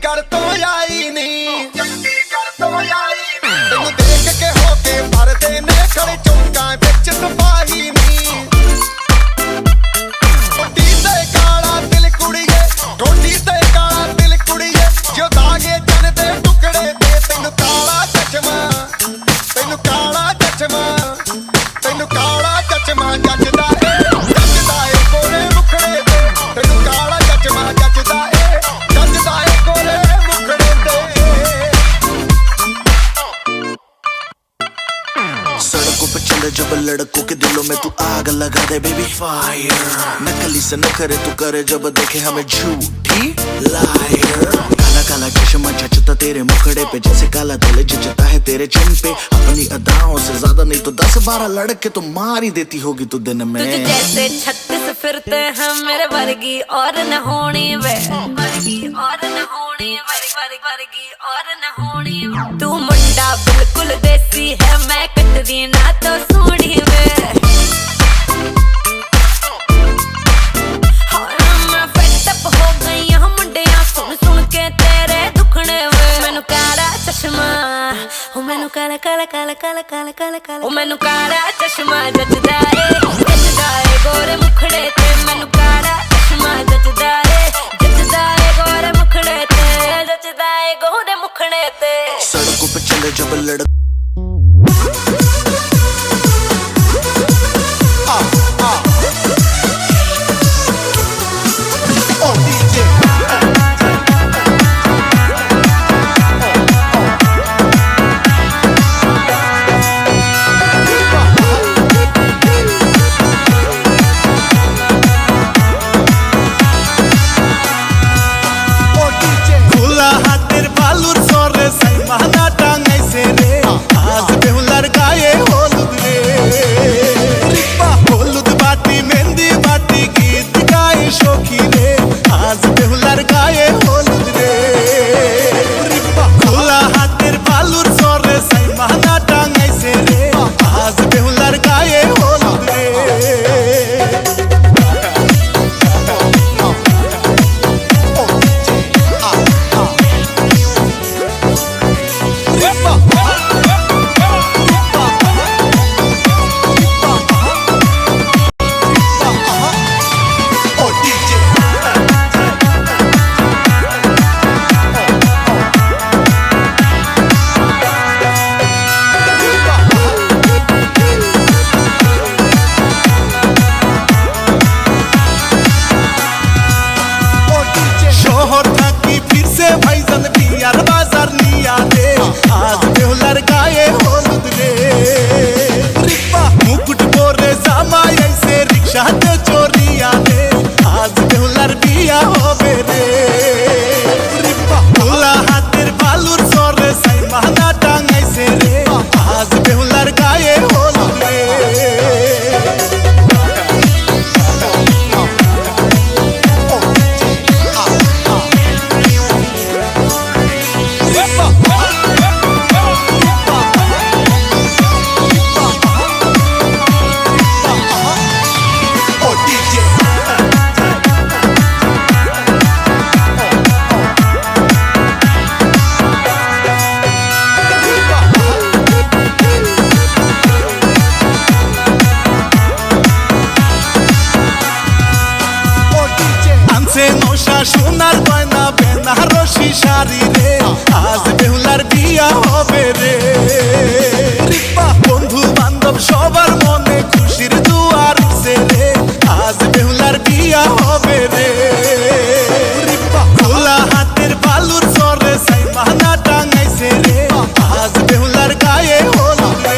चंडीगढ़ तो आई नी, तेनू देख के होके भरदे ने खड़े चौंकां विच सिपाही नी। ठोडी ते काला दिल कुड़िए, ठोडी ते काला दिल कुड़िए, जो दागे जन दे टुकड़े ते तेनू काला चश्मा, तेनू काला चश्मा, तेनू काला चश्मा जचदा ए गोरे मुखड़े ते, तेनू काला चश्मा जचदा ए गोरे मुखड़े ते। सड़कों पे चले जब लड़कों के दिलों में तू आग लगा दे बेबी फायर, नकली से नखरे तू करे जब देखे हमें झूठी लायर। काला काला चश्मा जचता तेरे मुखड़े पे जैसे काला तिल जचता है तेरे चिन पे, अपनी अदाओं से ज्यादा नहीं तो 10-12 लड़के तो मार ही देती होगी तू दिन में। तुझे जैसे 36 फिरते हैं मेरे वर्गी और न होनी वे, वर्गी और न होनी, वर्गी और न होनी। तू मुंडा बिल्कुल देसी है, मैं कटरी ना तो सोनी वे। मैं फेड अप हो गई हूं मुंडिया सुन सुन के तेरे दुखने वे। मैनू काला चश्मा, ओ मैनू काला काला काला काला काला काला काला, ओ मैनू काला चश्मा जचदा ए गोरे मुखड़े ते। मैनू काला चश्मा जचदा ए गोरे मुखड़े ते, जचदा ए गोरे मुखड़े ते। सड़कों पे चले जब लड़के সোনার গয়না বেনারসি শাড়ি রে, আজ বেহুলার বিয়া হবে রে। বন্ধু বান্ধব সবার মনে খুশির জোয়ার উঠছে রে, আজ বেহুলার বিয়া হবে রে। খোলা হাতের বালুর চরে সাইমানা টাঙাইছে রে, আজ বেহুলার গায়ে হলুদ রে।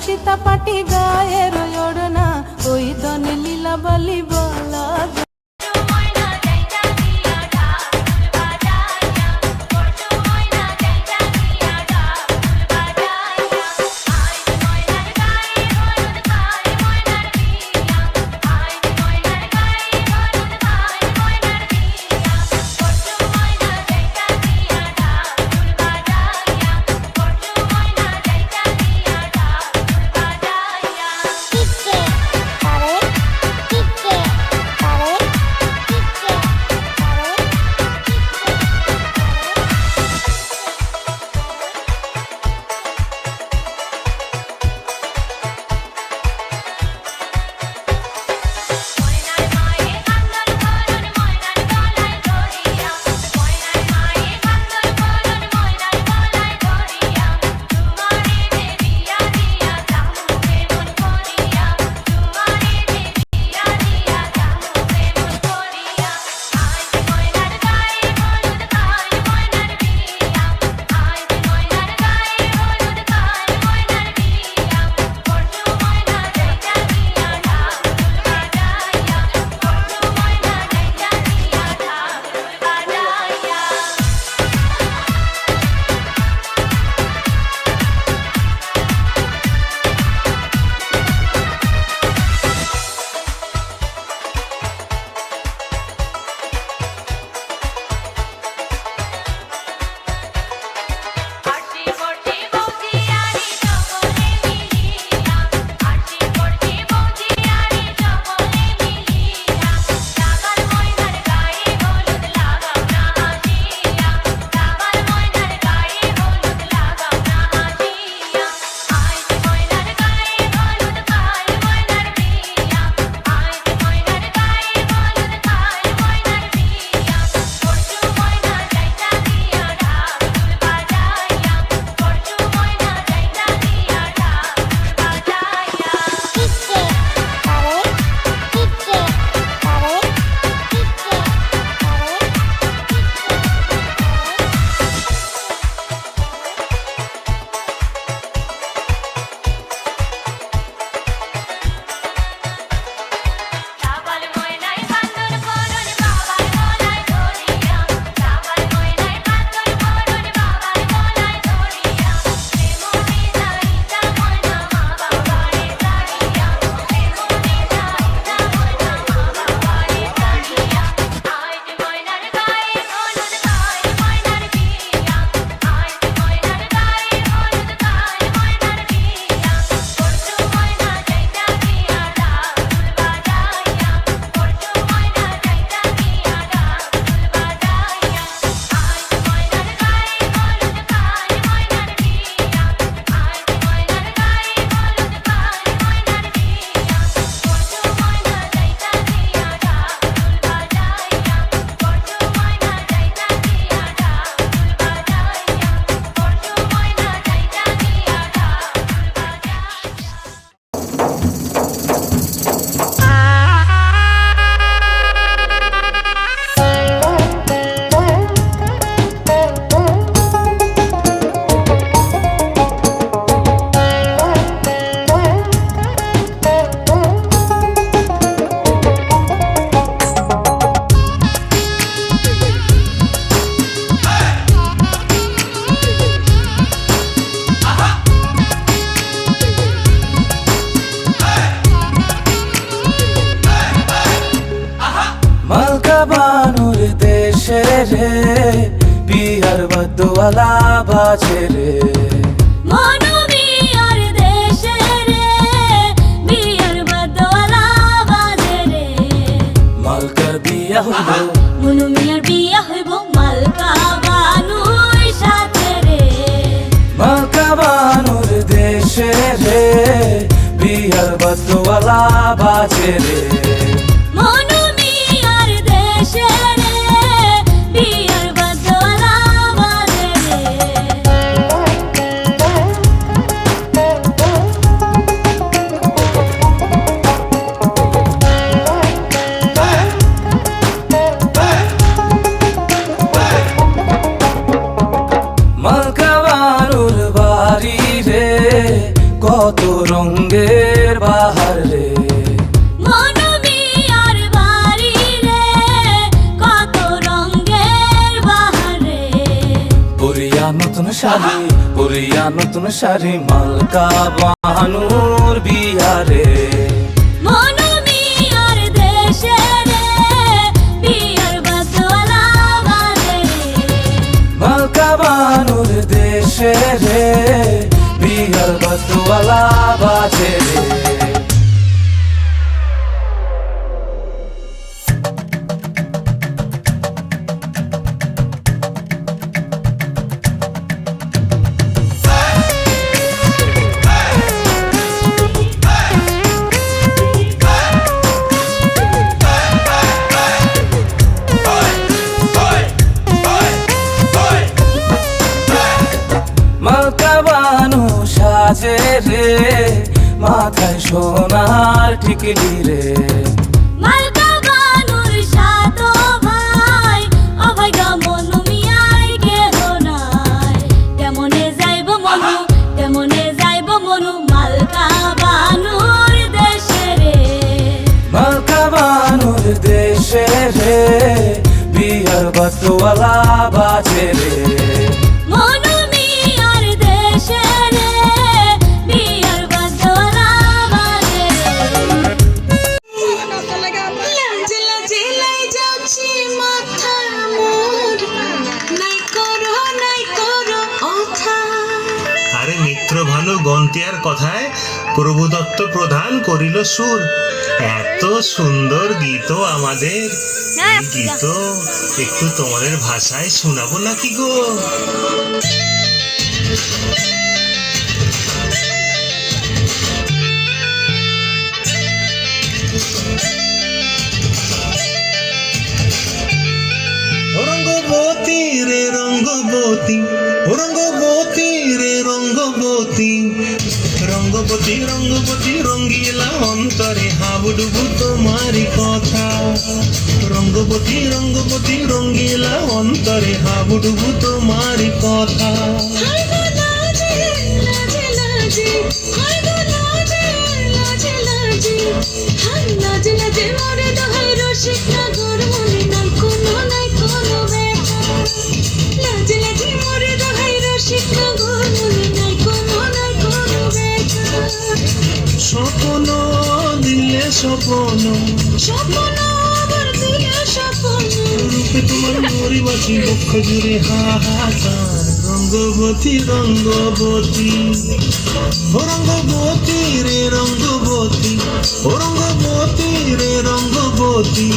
সীতা পাটি গায়ের ওড়না ওই দনে লীলা বালি বলা রে বিহার বদওয়ালা বাজে রে মনুমিয়ার দেশে রে বিয়ার বদওয়ালা বাজে রে মালকার বিয়া হইব মনুমিয়ার বিয়া হইব মালকা বানুর সাথে রে মালকা বানুর দেশে রে বিহার বদওয়ালা বাজে রে মনুমিয়ার দেশে রে বিয়ার বদওয়ালা বাজে মালকা বানুর বাড়ি রে কত রঙের বাহার রে মনমিয়ার বাড়ি রে কত রঙের বাহারে পরিয়া নতুন শাড়ি মালকা বানুর বিয়ারে মনমিয়ার দেশে রে বিয়ার বাতওয়ালা বাজে মালকা বানুর দেশে রে বিয়ার বাতওয়ালা বাজে রে মালকা বানু সাজে রে মাথায় সোনার টিকলি রে মালকা বানুর সাতো ভাই অভাগা মনমিয়ার কেহ নাই কেমনে যাইব মনু মালকা বানুর দেশে রে মালকা বানুর দেশে রে বিয়ার বাতওয়ালা বাজে রে মনমিয়ার দেশে রে বিয়ার বাতওয়ালা বাজে লাজে লাজে লাই যাচ্ছি মাথা মোর নাই করো অথা আরে মিত্র ভানু গন্তিয়ার কথায় প্রভু দত্ত প্রধান করিল সুর এত সুন্দর গীত আমাদের এই গীত একটু তোমাদের ভাষায় শোনাবো নাকি গো রঙ্গবতী রে রঙ্গবতী রঙ্গবতী রে রঙ্গবতী রঙ্গবতী রঙ্গবতী রঙ্গিলা অন্তরে হাবুডুবু তোমারি কথা রঙ্গবতী রঙ্গবতী রঙ্গিলা অন্তরে হাবুডুবু তোমারি কথা হায় গো লাজে লাজে লাজে হায় গো লাজে লাজে লাজে হায় লাজে লাজে মরে দোহাই রসিক নগর মনে নাই কোনো ব্যথা লাজে লাজে মরে দোহাই রসিক নগর মনে নাই কোনো ব্যথা স্বপ্ন দিলে স্বপ্ন আবার দিলে স্বপ্ন রূপে তোমার মরিবাসী বক্ষ জুড়ে হাহাকার রঙ্গবতী রঙ্গবতী রঙ্গবতী রে রঙ্গবতী রঙ্গবতী রে রঙ্গবতী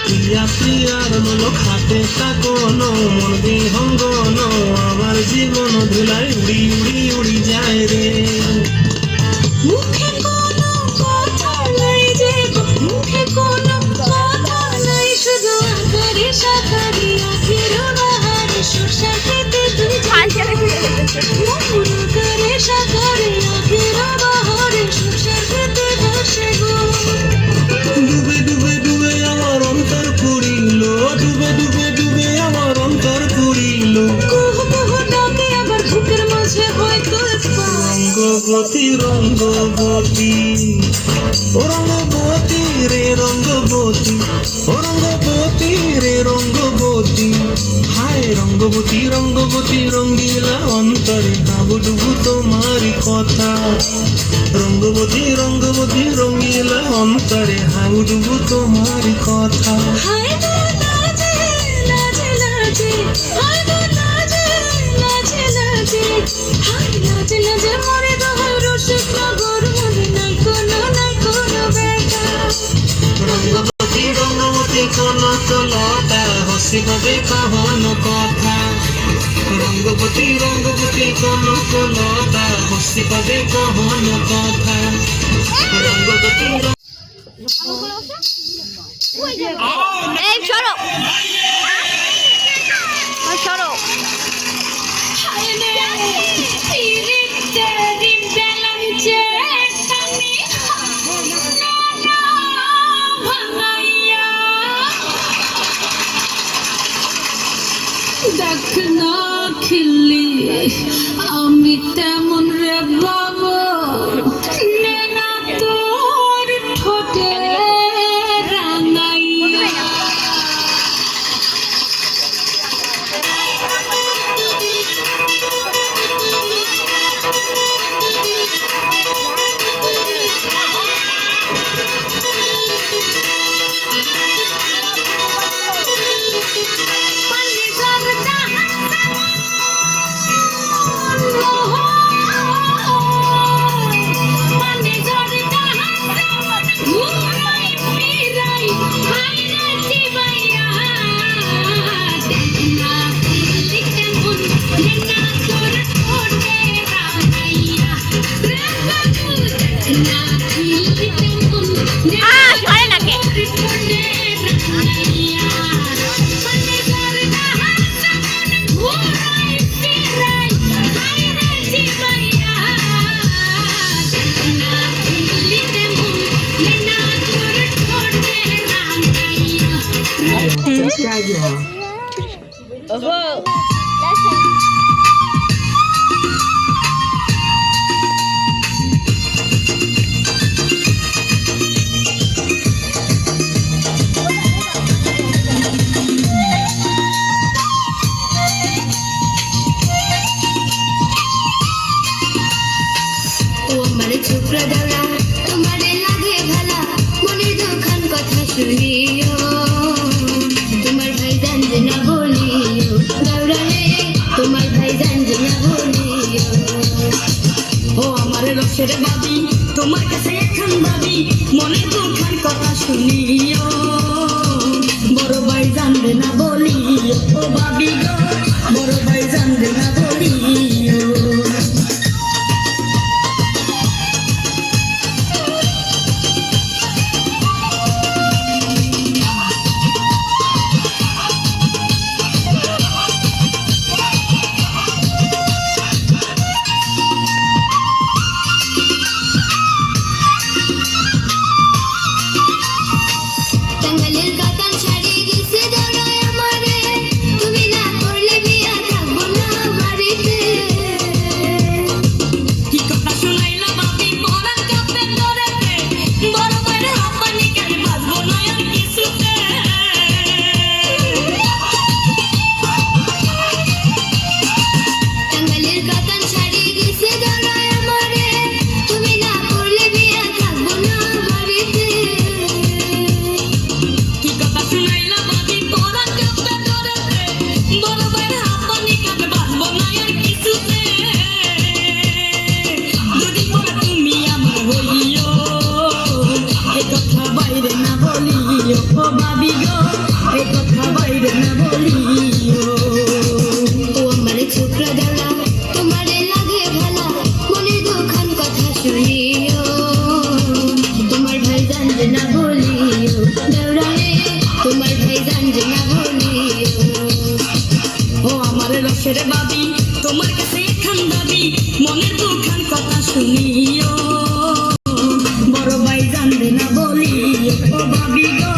প্রিয়া প্রিয়ার লোক হাতে তাকনো মন বিহঙ্গন আমার জীবন ধুলাই উড়ি উড়ি উড়ি যায় রে মুখে কোনো কথা নাই যে মুখে কোনো কথা নাই শুধু আকারে সাকারে আখের বাহারে সরষা খেতে তুই আকারে সাকারে আখের বাহারে সরষা খেতে বসে গো ডুবে ডুবে ডুবে আমার অন্তর পুরিল ডুবে ডুবে ডুবে আমার অন্তর পুরিল কুহ কুহ ডাকে আবার বুকের মাঝে হয়তো রঙ্গবতী রঙ্গবতী রঙ্গবতী রে রঙ্গবতী রঙ্গবতী রে রঙ্গবতী হায় রঙ্গবতী রঙ্গবতী রঙ্গিলা অন্তরে হাবুডুবু তোমারি কথা রঙ্গবতী রঙ্গবতী রঙ্গিলা অন্তরে হাবুডুবু তোমারি কথা হায় গো লাজে লাজে লাজে হায় গো লাজে লাজে লাজে হায় লাজে লাজে মরে দোহাই রসিক নগর মনে নাই কোনো ব্যথা রঙ্গবতী রঙ্গবতী কোন তলতা হসিবে কহন কথা রঙ্গবতী রঙ্গবতী কোন তলতা হসিবে কহন কথা রঙ্গবতী এই সরো সরো দেখ না খিল্লি আমি তেমন রে বাবু নে না তোর ঠোঁটে রাঙাইয়া ছোকরা দাওরা তোমারে লাগে ভালা মনের দুখান কথা শুনিও তোমার ভাই জানবে না বলিও দাওরা রে তোমার ভাই জানবে না বলিও ও আমার রসের বাবি তোমার কাছে এখন ভাবি মনের দুখান কথা শুনিও বড় ভাই জানবে না বলিও ও ভাবি গো বড় ভাই জানবে না বলিও টাঙ্গালের কাতান শাড়ি দিছে দড়ায় আমারে তুমি না করলে বিয়া থাকবো না বাড়িতে কি কথা শুনাইলা বাবি পরান কাপে ধরেতে বড় বড় হাপানি কানে বাজবো না আর কিছুতে টাঙ্গালের কাতান শাড়ি দিছে দড়ায় আমারে তুমি না করলে বিয়া থাকবো না বাড়িতে কি কথা শুনাইলা বাবি পরান কাপে ধরেতে বড় বড় হাপানি কানে বাজবো না আর কিছুতে যদি পরে তুমি আমার হইও এই কথা বাইরে না বলিও ও ভাবি গো এই কথা বাইরে না বলিও ও আমার ছোকরা দাওরা তোমারে লাগে ভালা মনের দুখান কথা শুনিও তোমার ভাই জানবে না বলিও দাওরা রে তোমার ভাই জানবে না বলিও ও আমার রসের বাবি তোমার কাছে এখন দাবি মনের দুখান কথা শুনিও বড় ভাই জানবে না বলিও ও ভাবি গো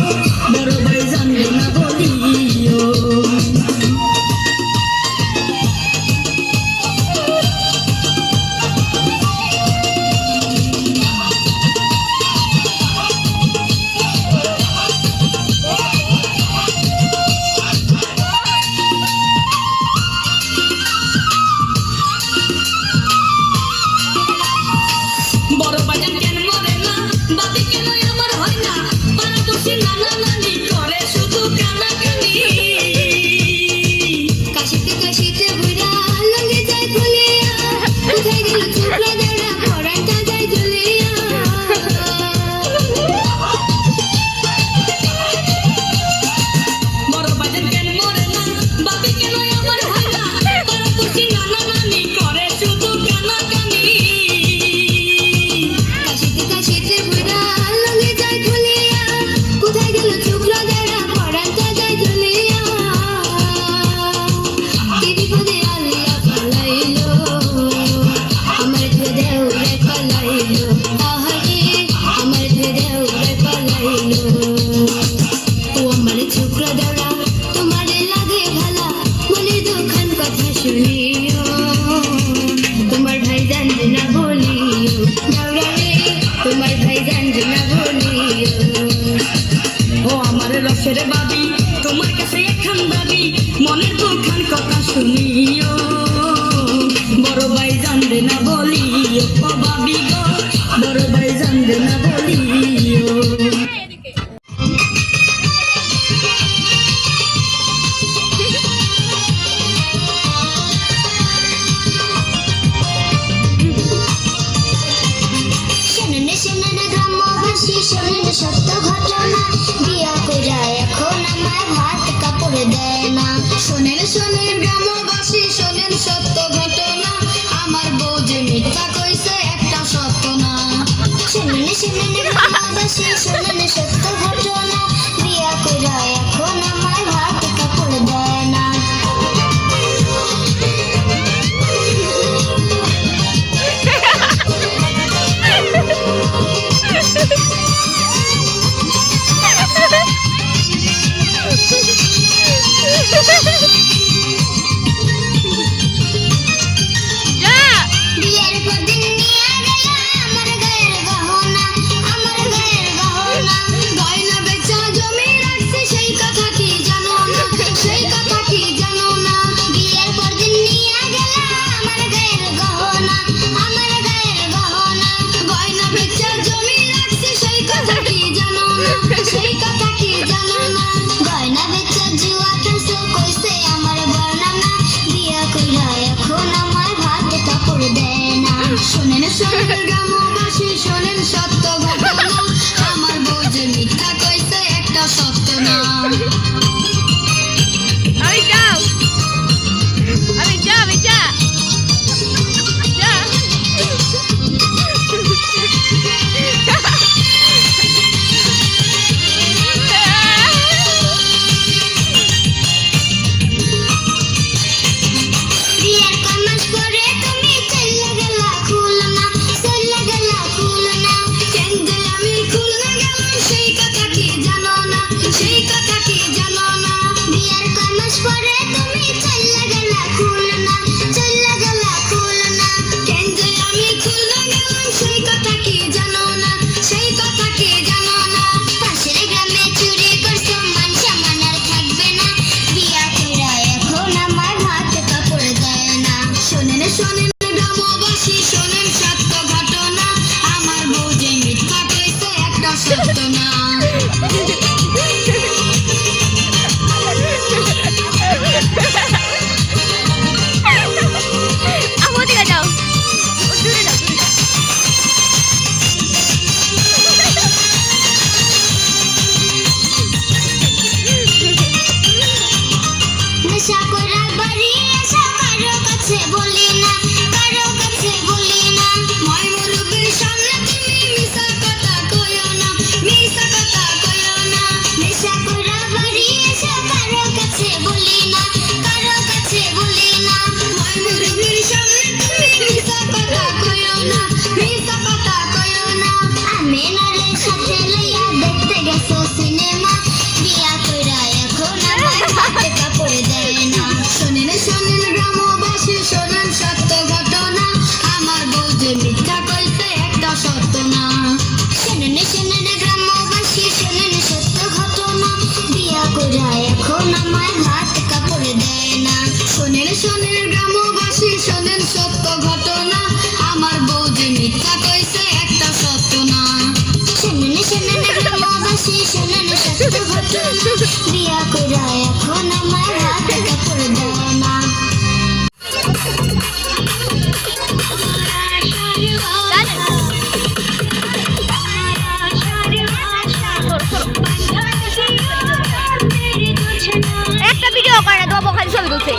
বড় ভাই জানবে না বলিও বড় শোনেন গ্রামবাসী শোনেন সত্য ঘটনা আমার বউ যে মিথ্যা কইছে একটা সত্য না শোনেন শোনেন গ্রামবাসী শোনেন সত্য ঘটনা বিয়া কইরা এখন আমার ভাত কাপড় দেয় না বিয়ের পর দিন নিয়ে গেল আমার গায়ের গহনা গয়না বেচা জমি রাখছে সেই কথা কি জানো না বিয়ের পর দিন নিয়ে গেল আমার গায়ের গহনা গয়না বেচা জমি রাখছে সেই কথা কি জানো না গয়না বেচা জুয়া খেলছো কইছে আমার বর্ণনা বিয়া কইরা এখন আমার ভাত কাপড় দেয় না শোনেন গ্রামবাসী শোনেন সত্য ঘটনা আমার বউ যে মিথ্যা কইছে একটা সত্য না বিয়ের কামাজ করে তুমি চলে গেলা খুলনা কেন্দ্রে আমি খুলনা গেলাম সেই কথা কি জানো না বিয়ের কামাজ করে তুমি চলে গেলা খুলনা কেন্দ্রে আমি খুলনা গেলাম সেই কথা কি জানো না পাশের গ্রামে চুরি করছো মান সম্মান আর থাকবে না বিয়া কইরা এখন আমার ভাত কাপড় দেয় না শোনেন গ্রামবাসী শোনেন সত্য ঘটনা আমার বউ যে মিথ্যা কইছে একটা সত্য না নেশা করা বাড়ি এসা কারো কাছে বলি না ময় মুরব্বির সামনে তুমি মিছা কথা কইও না নেশা করা বাড়ি এসা কারো কাছে বলি না ময় মুরব্বির সামনে তুমি মিছা কথা কইও না আমি নারে সাথে লইয়া দেখতে গেছো সিনেমা বিয়া কইরা এখন আমার ভাত কাপড় দেয় না শোনেন গ্রামবাসী শোনেন সত্য ঘটনা আমার বউ যে মিথ্যা কইছে একটা সত্য না শোনেন গ্রামবাসী শোনেন সত্য ঘটনা বিয়া কইরা এখন আমার ভাত কাপড় দেয় না শোনেন গ্রামবাসী শোনেন সত্য ঘটনা আমার বউ যে মিথ্যা কইছে একটা সত্য না শোনেন গ্রামবাসী শোনেন সত্য ঘটনা বিয়া কইরা এখন আমার ভাত কাপড় দেয় না একটা ভিডিও করে দেবো খালি ছবি তুলছে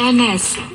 NS